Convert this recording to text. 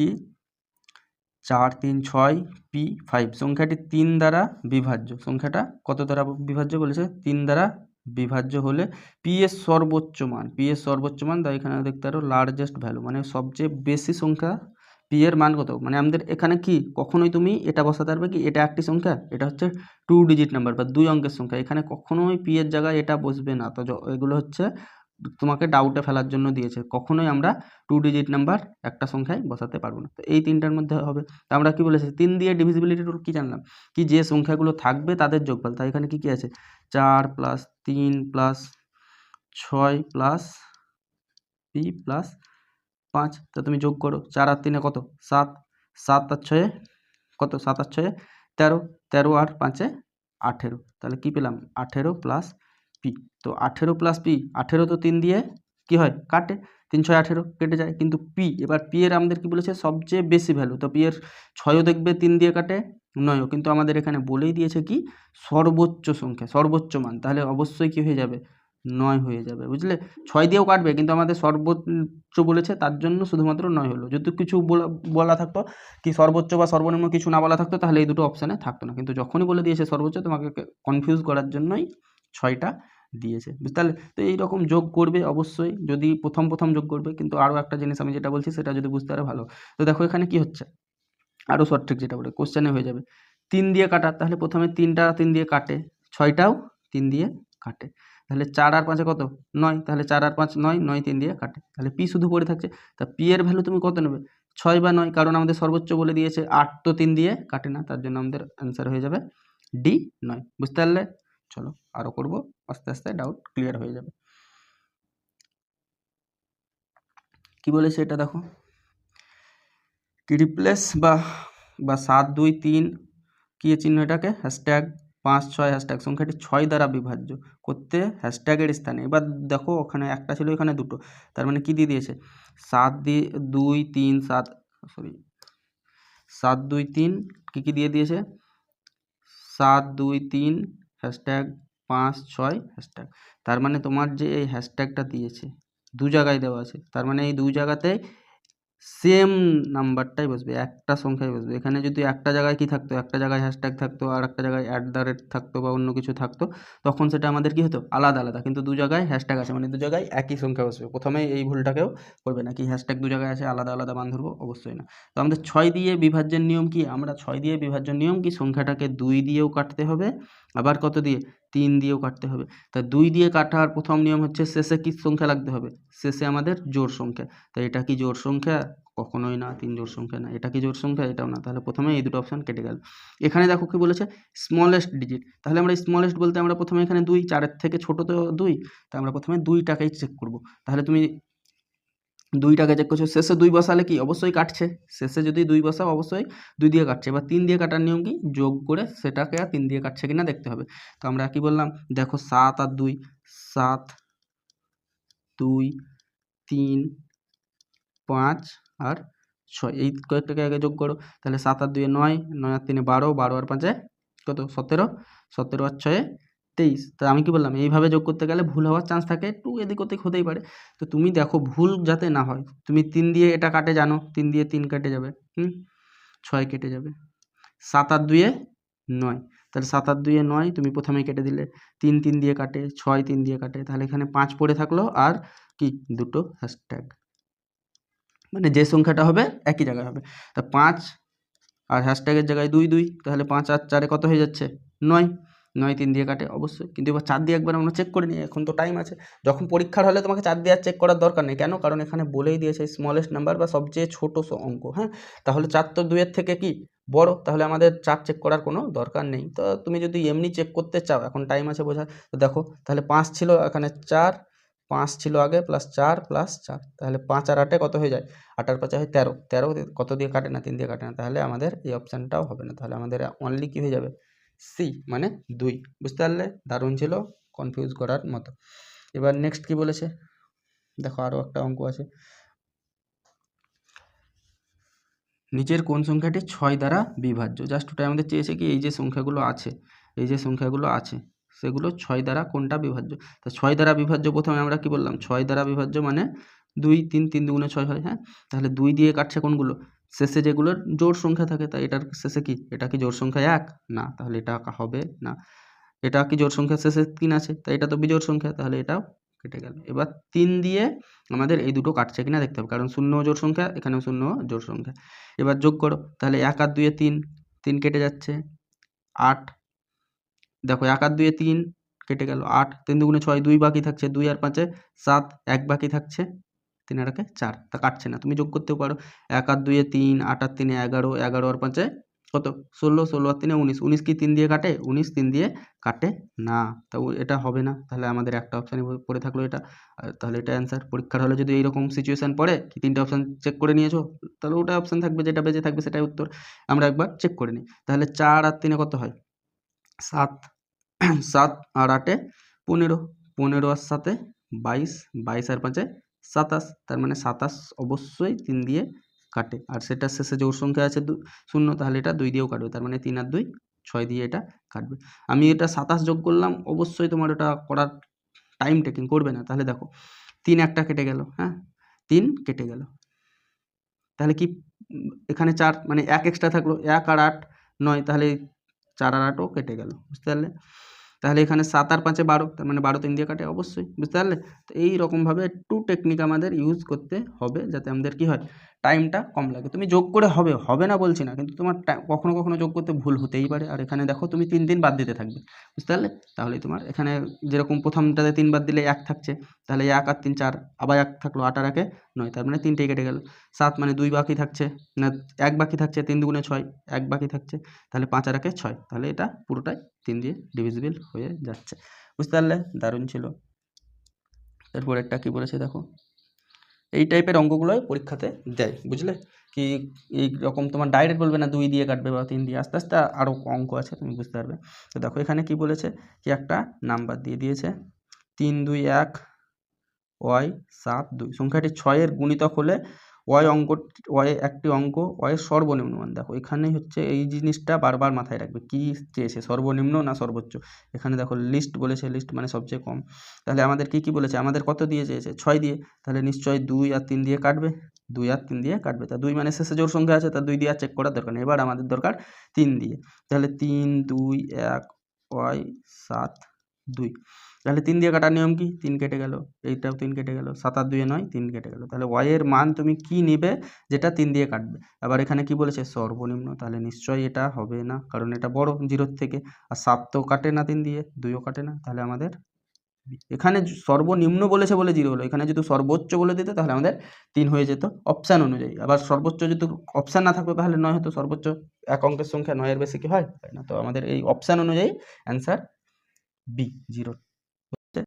কি 4 3 6 p5 সংখ্যাটি 3 দ্বারা বিভাজ্য। সংখ্যাটা কত দ্বারা বিভাজ্য বলেছে? 3 দ্বারা বিভাজ্য হলে পি এর সর্বোচ্চ মান, তাই এখানে দেখতে পারো লার্জেস্ট ভ্যালু, মানে সবচেয়ে বেশি সংখ্যা পি এর মান কত, মানে আমাদের এখানে কি কখনোই তুমি এটা বসাতে পারবে কি এটা একটি সংখ্যা, এটা হচ্ছে 2 ডিজিট নাম্বার বা 2 অঙ্কের সংখ্যা, এখানে কখনোই পি এর জায়গায় এটা বসবে না। তো এগুলো হচ্ছে তোমাকে ডাউটে ফেলার জন্য দিয়েছে, কখনোই আমরা 2 ডিজিট নাম্বার একটা সংখ্যায় বসাতে পারবো না। তো এই তিনটার মধ্যে হবে। তো আমরা কি বলেছি 3 দিয়ে ডিভিজিবিলিটি রুল কি জানলাম, কি যে সংখ্যাগুলো থাকবে তাদের যোগফল। তাই এখানে কি আছে 4 + 3 + 6 + p + 5। তো তুমি যোগ করো, 4 আর 3 কত 7, 7 আর 6 কত, 7 আর 6 13, 13 আর 5 18। তাহলে কি পেলাম 18 + p। তো 18 + p, 18 তো 3 দিয়ে কি হয় কাটে, 3 6 18 কেটে যায়, কিন্তু পি, এবার পি এর আমাদের কি বলেছে সবচেয়ে বেশি ভ্যালু। তো পি এর 6ও দেখবে 3 দিয়ে কাটে, 9ও, কিন্তু আমাদের এখানে বলেই দিয়েছে কি সর্বোচ্চ সংখ্যা, সর্বোচ্চ মান, তাহলে অবশ্যই কি হয়ে যাবে 9 হয়ে যাবে, বুঝলে। 6 দিয়েও কাটবে, কিন্তু আমাদের সর্বোচ্চ বলেছে তার জন্য শুধুমাত্র 9 হলো। যদি কিছু বলা থাকতো কি সর্বোচ্চ বা সর্বনিম্ন কিছু না বলা থাকতো তাহলে এই দুটো অপশানে থাকতো না, কিন্তু যখনই বলে দিয়েছে সর্বোচ্চ তোমাকে কনফিউজ করার জন্যই 6টা দিয়েছে, বুঝতে পারলে। তো এইরকম যোগ করবে অবশ্যই, যদি প্রথম যোগ করবে, কিন্তু আরও একটা জিনিস আমি যেটা বলছি সেটা যদি বুঝতে পারে ভালো। তো দেখো এখানে কি হচ্ছে, আরও শর্ট ট্রিক যেটা বলে কোশ্চেনে হয়ে যাবে 3 দিয়ে কাটা, তাহলে প্রথমে 3টা 3 দিয়ে কাটে, 6টাও 3 দিয়ে কাটে, তাহলে 4 আর 5 কত 9, তাহলে 4 আর 5 9, 9 3 দিয়ে কাটে, তাহলে পি শুধু পড়ে থাকছে। তা পি এর ভ্যালু তুমি কত নেবে 6 বা 9, কারণ আমাদের সর্বোচ্চ বলে দিয়েছে 8 তো 3 দিয়ে কাটে না, তার জন্য আমাদের অ্যান্সার হয়ে যাবে ডি 9, বুঝতে পারলে। চলো আরও করবো, আস্তে আস্তে ডাউট ক্লিয়ার হয়ে যাবে। কি বলেছে এটা দেখো, কি রিপ্লেস বা 7 2 3 কি চিহ্ন এটাকে হ্যাশট্যাগ 5 6 হ্যাশট্যাগ সংখ্যাটি 6 দ্বারা বিভাজ্য করতে হ্যাশট্যাগের স্থানে, এবার দেখো ওখানে একটা ছিল এখানে দুটো, তার মানে কি দিয়ে দিয়েছে 7 2 3 7, সরি 7 2 3 কি দিয়ে দিয়েছে 7 2 3 হ্যাশট্যাগ 5 6 হ্যাশট্যাগ, তার মানে তোমার যে এই হ্যাশট্যাগটা দিয়েছে দু জায়গায় দেওয়া আছে, তার মানে এই দুই জায়গাতে সেম নাম্বারটাই বসবে, একটা সংখ্যায় বসবে। এখানে যদি একটা জায়গায় কি থাকতো, একটা জায়গায় হ্যাশট্যাগ থাকতো আর একটা জায়গায় @ থাকতো বা অন্য কিছু থাকতো, তখন সেটা আমাদের কি হতো আলাদা আলাদা, কিন্তু দু জায়গায় হ্যাশট্যাগ আছে মানে দু জায়গায় একই সংখ্যা বসবে। প্রথমেই এই ভুলটাকেও করবে না, কি হ্যাশট্যাগ দু জায়গায় আছে আলাদা আলাদা মান ধরবো, অবশ্যই না। তো আমাদের 6 দিয়ে বিভাজ্যের নিয়ম কি, আমরা 6 দিয়ে বিভাজ্যের নিয়ম কি সংখ্যাটাকে 2 দিয়েও কাটতে হবে, আবার কত দিয়ে 3 দিয়েও কাটতে হবে। তা 2 দিয়ে কাটার প্রথম নিয়ম হচ্ছে শেষে কি সংখ্যা লাগতে হবে, শেষে আমাদের জোড় সংখ্যা। তো এটা কি জোড় সংখ্যা, কখনোই না, 3 জোড় সংখ্যা না। এটা কি জোড় সংখ্যা, এটাও না, তাহলে প্রথমে এই দুটো অপশন কেটে গেল। এখানে দেখো কি বলেছে স্মলেস্ট ডিজিট, তাহলে আমরা স্মলেস্ট বলতে আমরা প্রথমে এখানে 2, 4-এর থেকে ছোট তো 2, তাই আমরা প্রথমে 2টাকেই চেক করব। তাহলে তুমি 2টাকে চেক করছো, শেষে 2 বসালে কি অবশ্যই কাটছে, শেষে যদি 2 বসাও অবশ্যই 2 দিয়ে কাটছে। এবার 3 দিয়ে কাটার নিয়ম কি, যোগ করে সেটাকে আর 3 দিয়ে কাটছে কিনা দেখতে হবে। তো আমরা কি বললাম দেখো 7 আর 2, 7 2 3 5 আর 6, এই কয়েকটাকে আগে যোগ করো, তাহলে 7 আর 2 9, 9 আর 3 12, 12 আর 5 কত 17, 17 আর 6 23। তো আমি কি বললাম এইভাবে যোগ করতে গেলে ভুল হওয়ার চান্স থাকে, একটু এদিক ওদিক হতেই পারে। তো তুমি দেখো ভুল যাতে না হয়, তুমি 3 দিয়ে এটা কাটে জানো, 3 দিয়ে 3 কেটে যাবে, 6 কেটে যাবে, 7 আর 2 9, তাহলে 7 আর 2 9 তুমি প্রথমেই কেটে দিলে, 3 3 দিয়ে কাটে, 6 3 দিয়ে কাটে, তাহলে এখানে 5 পড়ে থাকলো আর কি দুটো হ্যাশট্যাগ, মানে যে সংখ্যাটা হবে একই জায়গায় হবে। তা 5 আর হ্যাশট্যাগের জায়গায় 2 2, তাহলে 5 আর 4 কত হয়ে যাচ্ছে 9, 9 3 দিয়ে কাটে অবশ্যই, কিন্তু এবার 4 দিয়ে একবার আমরা চেক করে নিই, এখন তো টাইম আছে। যখন পরীক্ষার হলে তোমাকে 4 দিয়ে আর চেক করার দরকার নেই, কেন, কারণ এখানে বলেই দিয়েছে স্মলেস্ট নাম্বার বা সবচেয়ে ছোট অঙ্ক, হ্যাঁ। তাহলে 4 তো 2-এর থেকে কি বড়, তাহলে আমাদের 4 চেক করার কোনো দরকার নেই। তো তুমি যদি এমনি চেক করতে চাও, এখন টাইম আছে বোঝার, তো দেখো তাহলে 5 ছিল এখানে 4, 5 ছিল আগে +4 +4, তাহলে 5 আর 8 কত হয়ে যায়, 8 আর 5 হয় 13, 13 কত দিয়ে কাটে না 3 দিয়ে কাটে না, তাহলে আমাদের এই অপশানটাও হবে না, তাহলে আমাদের অনলি কি হয়ে যাবে সি মানে 2, বুঝতে পারলে। দারুণ ছিল, কনফিউজ করার মতো। এবার নেক্সট কি বলেছে দেখো, আরও একটা অঙ্ক আছে, নিচের কোন সংখ্যাটি 6 দ্বারা বিভাজ্য। জাস্ট ওটাই আমাদের চেয়েছে কি এই যে সংখ্যাগুলো আছে, এই যে সংখ্যাগুলো আছে সেগুলো 6 দ্বারা কোনটা বিভাজ্য। তো 6 দ্বারা বিভাজ্য প্রথমে আমরা কি বললাম 6 দ্বারা বিভাজ্য মানে 2 3 3 2 6 হয়, হ্যাঁ। তাহলে 2 দিয়ে কাটছে কোনগুলো শেষে যেগুলোর জোড় সংখ্যা থাকে, তাই এটার শেষে কি, এটা কি জোড় সংখ্যা 1 না, তাহলে এটা হবে না। এটা কি জোড় সংখ্যা শেষে 3 আছে, তাই এটা তো বিজোড় সংখ্যা, তাহলে এটাও কেটে গেল। এবার 3 দিয়ে আমাদের এই দুটো কাটছে কিনা দেখতে হবে, কারণ 0 জোড় সংখ্যা, এখানেও 0 জোড় সংখ্যা। এবার যোগ করো, তাহলে 1 আর 2 এ 3, 3 কেটে যাচ্ছে, 8। দেখো 1 আর 2 এ 3 কেটে গেল, 8, 3 দুগুণে 6, 2 বাকি থাকছে, 2 আর 5 এ 7, 1 বাকি থাকছে, 3 আর 1 এ 4, তা কাটছে না। তুমি যোগ করতেও পারো, 1 আর 2 এ 3, 8 আর 3 এ 11, 11 আর 5 এ কত, 16, 16 আর 3 এ 19, 19 কি 3 দিয়ে কাটে, 19 3 দিয়ে কাটে না, তা এটা হবে না। তাহলে আমাদের একটা অপশানই পড়ে থাকলো এটা, তাহলে এটা অ্যান্সার। পরীক্ষার হলে যদি এইরকম সিচুয়েশান পড়ে, কি 3টে অপশান চেক করে নিয়েছো, তাহলে ওটা অপশান থাকবে, যেটা বেঁচে থাকবে সেটাই উত্তর। আমরা একবার চেক করে নিই, তাহলে 4 আর 3 এ কত হয়, 7, 7 আর 8 এ 15, 15 আর 7 এ 22, 22 আর 5 এ 27, তার মানে 27 অবশ্যই 3 দিয়ে কাটে, আর সেটা শেষে জোড় সংখ্যা আছে 0, তাহলে এটা 2 দিয়েও কাটবে, তার মানে 3 আর 2 6 দিয়ে এটা কাটবে। আমি এটা 27 যোগ করলাম, অবশ্যই তোমার এটা করার টাইম টেকিং করবে না। তাহলে দেখো 3 একটা কেটে গেল, হ্যাঁ 3 কেটে গেল, তাহলে কি এখানে 4 মানে 1 এক্সট্রা থাকলো, 1 আর 8 9, তাহলে 4 আর 8ও কেটে গেল, বুঝতে পারলে। তাহলে এখানে 7 আর 5 এ 12, তার মানে 12 3 দিয়ে কাটে অবশ্যই, বুঝতে পারলে। তো এইরকমভাবে একটু টেকনিক আমাদের ইউজ করতে হবে, যাতে আমাদের কি হয়, টাইমটা কম লাগে। তুমি যোগ করে হবে না বলছি না, কিন্তু তোমার কখনো কখনো যোগ করতে ভুল হতেই পারে। আর এখানে দেখো তুমি 3 3 বাদ দিতে থাকবে, বুঝতে পারলে। তাহলে তোমার এখানে যেরকম প্রথমটাতে 3 বাদ দিলে 1 থাকছে, তাহলে 1 আর 3 4, আবার 1 থাকলো, 8 আর 1 এ 9, তার মানে 3টেই কেটে গেল। 7 মানে 2 বাকি থাকছে, না 1 বাকি থাকছে, 3 দুগুণে 6, 1 বাকি থাকছে, তাহলে 5 আর 1 এ 6, তাহলে এটা পুরোটাই 3 দিয়ে ডিভিজিবল হয়ে যাচ্ছে, বুঝতে পারলে। দারুণ ছিল। এরপরেরটা কি বলেছে দেখো, এই টাইপের অঙ্কগুলোই পরীক্ষাতে দেয়, বুঝলে। কি এইরকম তোমার ডাইরেক্ট বলবে না 2 দিয়ে কাটবে বা 3 দিয়ে, আস্তে আস্তে আরও অঙ্ক আছে, তুমি বুঝতে পারবে। তো দেখো এখানে কি বলেছে, কি একটা নাম্বার দিয়ে দিয়েছে 3 2 1 y 7 2, সংখ্যাটি 6 এর গুণিতক হলে একটি অঙ্ক y এর সর্বনিম্ন মান। দেখো এখানেই হচ্ছে এই জিনিসটা বারবার মাথায় রাখবে, কি চেয়েছে, সর্বনিম্ন না সর্বোচ্চ। এখানে দেখো লিস্ট বলেছে, লিস্ট মানে সবচেয়ে কম। তাহলে আমাদের কি বলেছে, আমাদের কত দিয়ে চেয়েছে, 6 দিয়ে, তাহলে নিশ্চয়ই 2 আর 3 দিয়ে কাটবে, 2 আর 3 দিয়ে কাটবে। তা 2 মানে শেষে জোড় সংখ্যা আছে, তা 2 দিয়ে আর চেক করার দরকার নেই। এবার আমাদের দরকার 3 দিয়ে, তাহলে 3 2 1 y 7 2, তাহলে 3 দিয়ে কাটার নিয়ম কি, 3 কেটে গেল, এইটাও 3 কেটে গেল, 7 আর 2 এ 9, 3 কেটে গেল। তাহলে y এর মান তুমি কি নিবে, যেটা 3 দিয়ে কাটবে। আবার এখানে কি বলেছে, সর্বনিম্ন, তাহলে নিশ্চয়ই এটা হবে না, কারণ এটা বড় 0 থেকে, আর 7 তো কাটে না 3 দিয়ে, 2ও কাটে না, তাহলে আমাদের এখানে সর্বনিম্ন বলেছে বলে 0 হলো। এখানে যদি সর্বোচ্চ বলে দিত তাহলে আমাদের 3 হয়ে যেত অপশান অনুযায়ী। আবার সর্বোচ্চ যদি অপশান না থাকতো তাহলে 9 হতো, সর্বোচ্চ এক অঙ্কের সংখ্যা 9 এর বেশি কি হয় না। তো আমাদের এই অপশান অনুযায়ী অ্যান্সার বি 0।